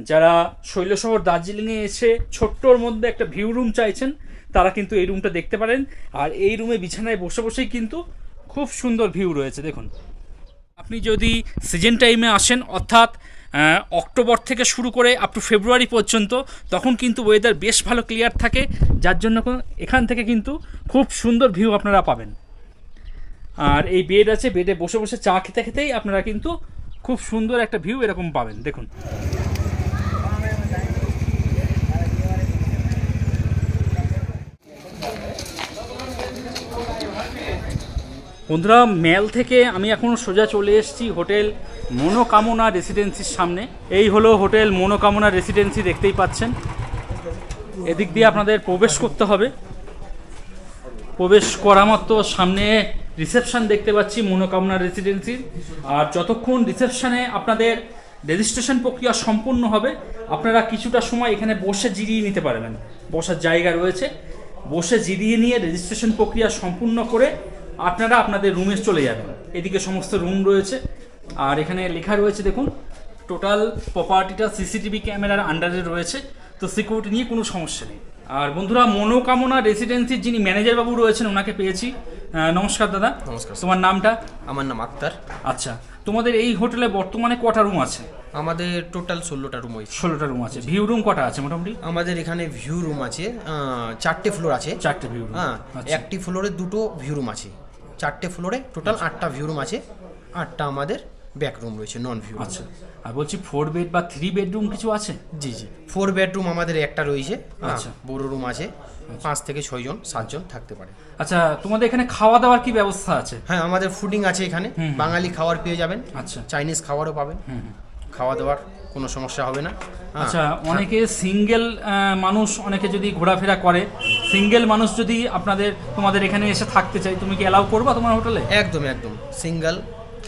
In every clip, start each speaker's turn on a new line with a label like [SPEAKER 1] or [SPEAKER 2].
[SPEAKER 1] যারা শৈলশহর দার্জিলিংয়ে এসে ছোট্টর মধ্যে একটা ভিউ রুম চাইছেন তারা কিন্তু এই রুমটা দেখতে পারেন। আর এই রুমে বিছানায় বসে বসেই কিন্তু খুব সুন্দর ভিউ রয়েছে। দেখুন, আপনি যদি সিজন টাইমে আসেন, অর্থাৎ অক্টোবর থেকে শুরু করে আপ টু ফেব্রুয়ারি পর্যন্ত, তখন কিন্তু ওয়েদার বেশ ভালো ক্লিয়ার থাকে, যার জন্য এখান থেকে কিন্তু খুব সুন্দর ভিউ আপনারা পাবেন। আর এই বেড আছে, বেডে বসে বসে চা খেতে খেতেই আপনারা কিন্তু খুব সুন্দর একটা ভিউ এরকম পাবেন। দেখুন, বন্ধুরা, মেল থেকে আমি এখন সোজা চলে এসেছি হোটেল মনোকামনা রেসিডেন্সির সামনে। এই হলো হোটেল মনোকামনা রেসিডেন্সি, দেখতেই পাচ্ছেন। এদিক দিয়ে আপনাদের প্রবেশ করতে হবে। প্রবেশ করা মাত্র সামনে রিসেপশন দেখতে পাচ্ছি মনোকামনা রেসিডেন্সির। আর যতক্ষণ রিসেপশনে আপনাদের রেজিস্ট্রেশন প্রক্রিয়া সম্পূর্ণ হবে, আপনারা কিছুটা সময় এখানে বসে জিরিয়ে নিতে পারবেন। বসার জায়গা রয়েছে, বসে জিরিয়ে নিয়ে রেজিস্ট্রেশন প্রক্রিয়া সম্পূর্ণ করে আপনারা আপনাদের রুমে চলে যাবেন। এদিকে সমস্ত রুম রয়েছে। আর এখানে লেখা রয়েছে, দেখুন, টোটাল প্রপার্টিটা সিসিটিভি ক্যামেরার আন্ডারে রয়েছে, তো সিকিউরিটি নিয়ে কোনো সমস্যা নেই। আর বন্ধুরা, মনোকামনা রেসিডেন্সির যিনি ম্যানেজার বাবু রয়েছেন ওনাকে পেয়েছি। নমস্কার দাদা।
[SPEAKER 2] নমস্কার।
[SPEAKER 1] তোমার নামটা?
[SPEAKER 2] আমার নাম আক্তার।
[SPEAKER 1] আচ্ছা, তোমাদের এই হোটেলে বর্তমানে কটা রুম আছে?
[SPEAKER 2] আমাদের টোটাল 16টা রুম হয়েছে।
[SPEAKER 1] 16টা রুম আছে। ভিউ রুম কটা আছে মোটামুটি?
[SPEAKER 2] আমাদের এখানে ভিউ রুম আছে 4টে ফ্লোর আছে।
[SPEAKER 1] 4টে ভিউ রুম।
[SPEAKER 2] হ্যাঁ, একটি ফ্লোরে 2টো ভিউ রুম আছে। 4টে ফ্লোরে টোটাল 8টা ভিউ রুম আছে। 8টা আমাদের ব্যাক রুম রয়েছে, নন ভিউ।
[SPEAKER 1] আচ্ছা, আর বলছি 4 বেড বা 3 বেডরুম কিছু আছে?
[SPEAKER 2] জি জি, 4 বেডরুম আমাদের একটা রয়েছে।
[SPEAKER 1] আচ্ছা,
[SPEAKER 2] বড় রুম আছে, 5 থেকে 6 জন 7 জন থাকতে পারে।
[SPEAKER 1] আচ্ছা, তোমাদের এখানে খাওয়া দাওয়ার কি ব্যবস্থা আছে?
[SPEAKER 2] হ্যাঁ, আমাদের ফুডিং আছে এখানে। বাঙালি খাবার পেয়ে যাবেন।
[SPEAKER 1] আচ্ছা,
[SPEAKER 2] চাইনিজ খাবারও পাবেন। খাওয়া দাওয়ার কোনো সমস্যা হবে না।
[SPEAKER 1] আচ্ছা, অনেকে সিঙ্গেল মানুষ, অনেকে যদি ঘোরাফেরা করে, সিঙ্গেল মানুষ যদি তোমাদের এখানে এসে থাকতে চাই, তুমি কি অ্যালাউ করবা তোমার হোটেলে?
[SPEAKER 2] একদম একদম, সিঙ্গেল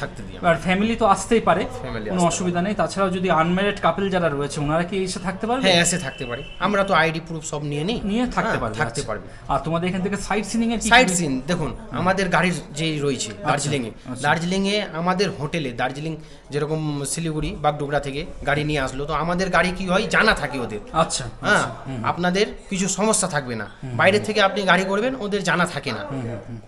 [SPEAKER 2] থাকতে দিই।
[SPEAKER 1] আর ফ্যামিলি তো আসতেই পারে, কোনো অসুবিধা নেই। তাছাড়াও যদি আনম্যারিড কাপল যারা রয়েছে ওনারা কি এসে থাকতে পারবে?
[SPEAKER 2] হ্যাঁ, এসে থাকতে পারে। আমরা তো আইডি প্রুফ সব নিয়ে থাকতে পারবে।
[SPEAKER 1] আর তোমাদের এখান থেকে সাইট সিনিং এর
[SPEAKER 2] সাইট সিন দেখুন, আমাদের গাড়ির যে রয়েছে দার্জিলিংয়ে আমাদের হোটেলে, দার্জিলিং যেরকম শিলিগুড়ি বাগডোগরা থেকে গাড়ি নিয়ে আসলো, তো আমাদের গাড়ি কি হয় জানা থাকে ওদের।
[SPEAKER 1] আচ্ছা,
[SPEAKER 2] হ্যাঁ, আপনাদের কিছু সমস্যা থাকবে না। বাইরে থেকে আপনি গাড়ি করবেন, ওদের জানা থাকে না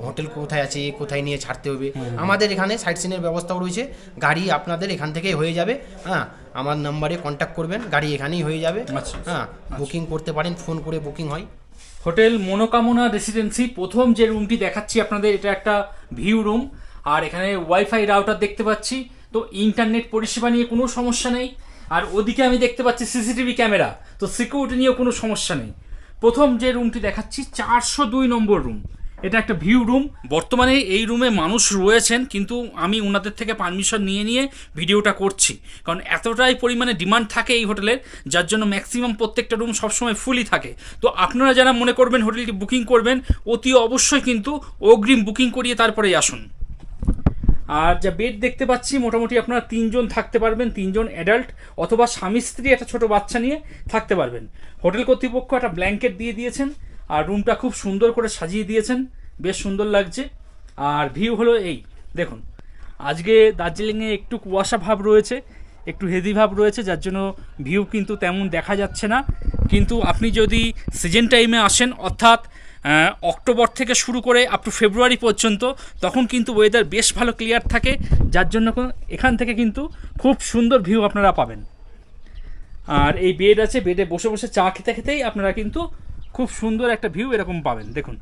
[SPEAKER 2] হোটেল কোথায় আছে, কোথায় নিয়ে ছাড়তে হবে। আমাদের এখানে সাইট সিনের ব্যবস্থাও রয়েছে। গাড়ি আপনাদের এখান থেকেই হয়ে যাবে। হ্যাঁ, আমার নাম্বারে কন্ট্যাক্ট করবেন, গাড়ি এখানেই হয়ে যাবে। হ্যাঁ, বুকিং করতে পারেন, ফোন করে বুকিং হয়।
[SPEAKER 1] হোটেল মনোকামনা রেসিডেন্সি প্রথম যে রুমটি দেখাচ্ছি আপনাদের, এটা একটা ভিউ রুম। আর এখানে ওয়াইফাই রাউটার দেখতে পাচ্ছি, তো ইন্টারনেট পরিষেবা নিয়ে কোনো সমস্যা নেই। আর ওদিকে আমি দেখতে পাচ্ছি সিসিটিভি ক্যামেরা, তো সিকিউরিটি নিয়েও কোনো সমস্যা নেই। প্রথম যে রুমটি দেখাচ্ছি 402 নম্বর রুম, এটা একটা ভিউ রুম। বর্তমানে এই রুমে মানুষ রয়েছেন, কিন্তু আমি ওনাদের থেকে পারমিশন নিয়ে ভিডিওটা করছি, কারণ এতটাই পরিমাণে ডিমান্ড থাকে এই হোটেলের, যার জন্য ম্যাক্সিমাম প্রত্যেকটা রুম সবসময় ফুলই থাকে। তো আপনারা যারা মনে করবেন হোটেলটি বুকিং করবেন, অতি অবশ্যই কিন্তু অগ্রিম বুকিং করিয়ে তারপরেই আসুন। আর যা বেড দেখতে পাচ্ছি, মোটামুটি আপনারা 3 জন থাকতে পারবেন, 3 জন অ্যাডাল্ট অথবা স্বামী স্ত্রী একটা ছোট বাচ্চা নিয়ে থাকতে পারবেন। হোটেল কর্তৃপক্ষ একটা ব্ল্যাঙ্কেট দিয়ে দিয়েছেন, আর রুমটা খুব সুন্দর করে সাজিয়ে দিয়েছেন, বেশ সুন্দর লাগছে। আর ভিউ হলো এই দেখুন, আজকে দার্জিলিংয়ে একটু কুয়াশা ভাব রয়েছে, একটু হেভি ভাব রয়েছে, যার জন্য ভিউ কিন্তু তেমন দেখা যাচ্ছে না। কিন্তু আপনি যদি সিজন টাইমে আসেন, অর্থাৎ অক্টোবর থেকে শুরু করে আপ টু ফেব্রুয়ারি পর্যন্ত, তখন কিন্তু ওয়েদার বেশ ভালো ক্লিয়ার থাকে, যার জন্য এখান থেকে কিন্তু খুব সুন্দর ভিউ আপনারা পাবেন। আর এই বেড আছে, বেডে বসে বসে চা খেতে খেতেই আপনারা কিন্তু খুব সুন্দর একটা ভিউ এরকম পাবেন। দেখুন,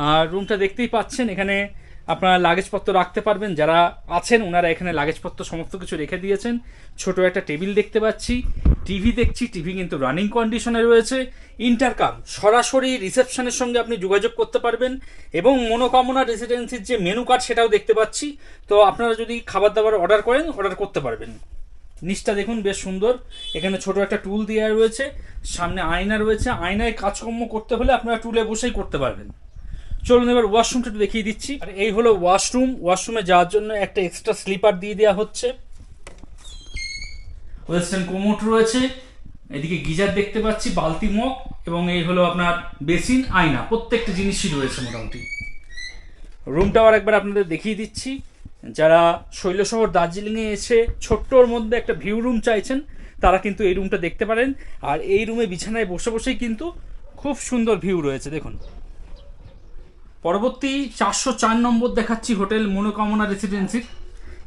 [SPEAKER 1] আর রুমটা দেখতেই পাচ্ছেন, এখানে আপনারা লাগেজপত্র রাখতে পারবেন। যারা আছেন ওনারা এখানে লাগেজপত্র সমস্ত কিছু রেখে দিয়েছেন। ছোট একটা টেবিল দেখতে পাচ্ছি, টিভি দেখছি, টিভি কিন্তু রানিং কন্ডিশনে রয়েছে। ইন্টারকাম, সরাসরি রিসেপশনের সঙ্গে আপনি যোগাযোগ করতে পারবেন, এবং মনোকামনা রেসিডেন্সির যে মেনু কার্ড সেটাও দেখতে পাচ্ছি। তো আপনারা যদি খাবার দাবার অর্ডার করেন, অর্ডার করতে পারবেন। নিচটা দেখুন বেশ সুন্দর, এখানে ছোট একটা টুল দেওয়া রয়েছে, সামনে আয়না রয়েছে। আয়নায় কাজকর্ম করতে হলে আপনারা টুলে বসেই করতে পারবেন। চলুন এবার ওয়াশরুমটা একটু দেখিয়ে দিচ্ছি। আর এই হলো ওয়াশরুম। ওয়াশরুমে যাওয়ার জন্য একটা এক্সট্রা স্লিপার দিয়ে দেওয়া হচ্ছে। ওয়েস্টার্ন কোমোড রয়েছে, এদিকে গিজার দেখতে পাচ্ছি, বালতি মগ, এবং এই হলো আপনার বেসিন, আয়না, প্রত্যেকটা জিনিসই রয়েছে মোটামুটি। রুমটাও আর একবার আপনাদের দেখিয়ে দিচ্ছি। যারা শৈলশহর দার্জিলিংয়ে এসে ছোট্টর মধ্যে একটা ভিউ রুম চাইছেন তারা কিন্তু এই রুমটা দেখতে পারেন। আর এই রুমে বিছানায় বসে বসেই কিন্তু খুব সুন্দর ভিউ রয়েছে দেখুন। পরবর্তী 404 নম্বর দেখাচ্ছি হোটেল মনোকামনা রেসিডেন্সি।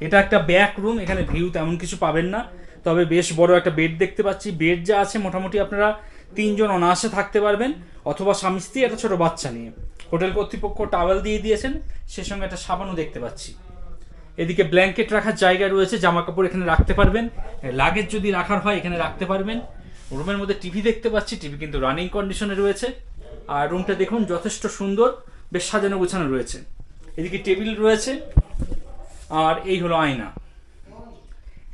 [SPEAKER 1] এটা একটা ব্যাক রুম, এখানে ভিউ তেমন কিছু পাবেন না, তবে বেশ বড় একটা বেড দেখতে পাচ্ছি। বেড যা আছে মোটামুটি আপনারা 3 জন অনায়াসে থাকতে পারবেন, অথবা স্বামী স্ত্রী একটা ছোট বাচ্চা নিয়ে। হোটেল কর্তৃপক্ষ টাওয়েল দিয়ে দিয়েছেন, সে সঙ্গে একটা সাবানও দেখতে পাচ্ছি। এদিকে ব্ল্যাঙ্কেট রাখার জায়গা রয়েছে, জামা কাপড় এখানে রাখতে পারবেন, লাগেজ যদি রাখার হয় এখানে রাখতে পারবেন। রুমের মধ্যে টিভি দেখতে পাচ্ছি, টিভি কিন্তু রানিং কন্ডিশনে রয়েছে। আর রুমটা দেখুন যথেষ্ট সুন্দর, বেশ সাজানো গোছানো রয়েছে। এদিকে টেবিল রয়েছে, আর এই হলো আয়না।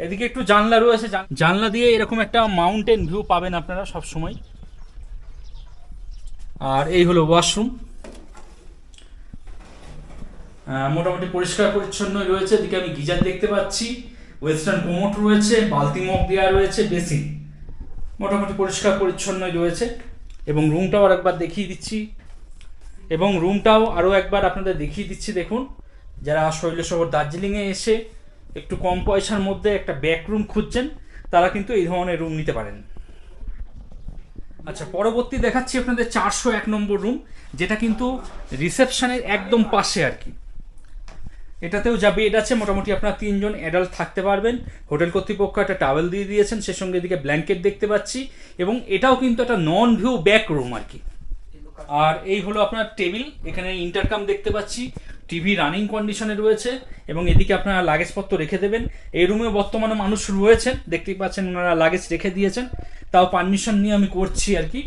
[SPEAKER 1] এদিকে একটু জানলা রয়েছে, জানলা দিয়ে এরকম একটা মাউন্টেন ভিউ পাবেন আপনারা সব সময়। আর এই হলো ওয়াশরুম, মোটামুটি পরিষ্কার পরিচ্ছন্ন রয়েছে। এদিকে আমি গিজার দেখতে পাচ্ছি, ওয়েস্টার্ন কোমোট রয়েছে, বালতি মগ দেওয়া রয়েছে, বেসিন মোটামুটি পরিষ্কার পরিচ্ছন্নই রয়েছে। এবং রুমটাও আরেকবার দেখিয়ে দিচ্ছি, আপনাদের দেখিয়ে দিচ্ছি। দেখুন, যারা শৈলশহর দার্জিলিংয়ে এসে একটু কম পয়সার মধ্যে একটা ব্যাক রুম খুঁজছেন তারা কিন্তু এই ধরনের রুম নিতে পারেন। আচ্ছা, পরবর্তী দেখাচ্ছি আপনাদের 401 নম্বর রুম, যেটা কিন্তু রিসেপশনের একদম পাশে আর কি। এটাতেও যা বেড আছে মোটামুটি আপনারা 3 জন অ্যাডাল্ট থাকতে পারবেন। হোটেল কর্তৃপক্ষ একটা টাওয়েল দিয়ে দিয়েছেন, সে সঙ্গে এদিকে ব্ল্যাঙ্কেট দেখতে পাচ্ছি। এবং এটাও কিন্তু একটা নন ভিউ ব্যাক রুম আর কি। আর এই হলো আপনার টেবিল, এখানে ইন্টারকাম দেখতে পাচ্ছি, টিভি রানিং কন্ডিশনে রয়েছে। এবং এদিকে আপনারা লাগেজপত্র রেখে দেবেন। এই রুমে বর্তমানে মানুষ রয়েছেন, দেখতেই পাচ্ছেন ওনারা লাগেজ রেখে দিয়েছেন, তাও পারমিশন নিয়ে আমি করছি আর কি।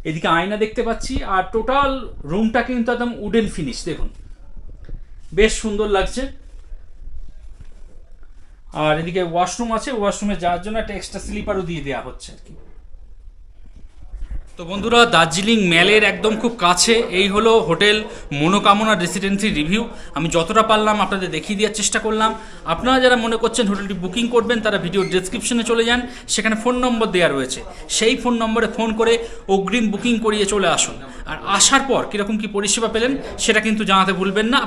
[SPEAKER 1] এদিকে আয়না দেখতে পাচ্ছি, আর টোটাল রুমটা কিন্তু একদম উডেন ফিনিশ, দেখুন বেশ সুন্দর লাগছে। আর এদিকে ওয়াশরুম আছে, ওয়াশরুমে যাওয়ার জন্য একটা এক্সট্রা স্লিপারও দিয়ে দেওয়া হচ্ছে আর কি। তো বন্ধুরা, দার্জিলিং ম্যালের একদম খুব কাছে এই হলো হোটেল মনোকামনা রেসিডেন্সি রিভিউ। আমি যতটা পারলাম আপনাদের দেখিয়ে দেওয়ার চেষ্টা করলাম। আপনারা যারা মনে করছেন হোটেলটি বুকিং করবেন তারা ভিডিও ডেসক্রিপশনে চলে যান, সেখানে ফোন নম্বর দেওয়া রয়েছে, সেই ফোন নম্বরে ফোন করে অগ্রিম বুকিং করিয়ে চলে আসুন। আর আসার পর কীরকম কী পরিষেবা পেলেন সেটা কিন্তু জানাতে ভুলবেন না।